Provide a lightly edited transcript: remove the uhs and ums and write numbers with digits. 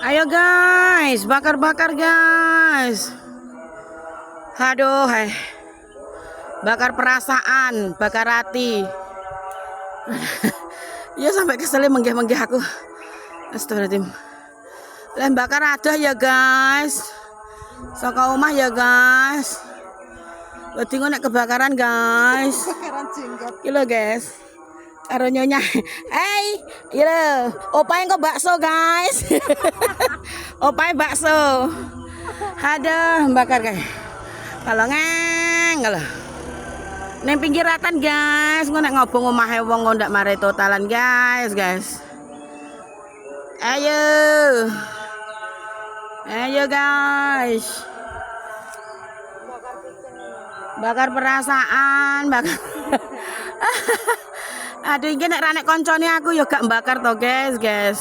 Ayo guys, bakar-bakar guys. Aduh, bakar perasaan, bakar hati. Ya sampai keselnya menggeh-menggeh aku. Astagfirullahaladzim. Lain bakar ada ya guys. Saka omah ya guys. Wedi nek kebakaran guys. Kebakaran jenggot. Iki guys. Karo nyonya. Iya lho. Opae kok bakso guys. Opae bakso. Aduh, bakar guys. Kalau kalau neng pinggiratan guys, nek ngobong omahe wong kok ndak mare totalan guys. Ayo. Ayo guys. Bakar perasaan, bakar. Aduh, ini nek ranek koncone aku yo gak bakar to guys.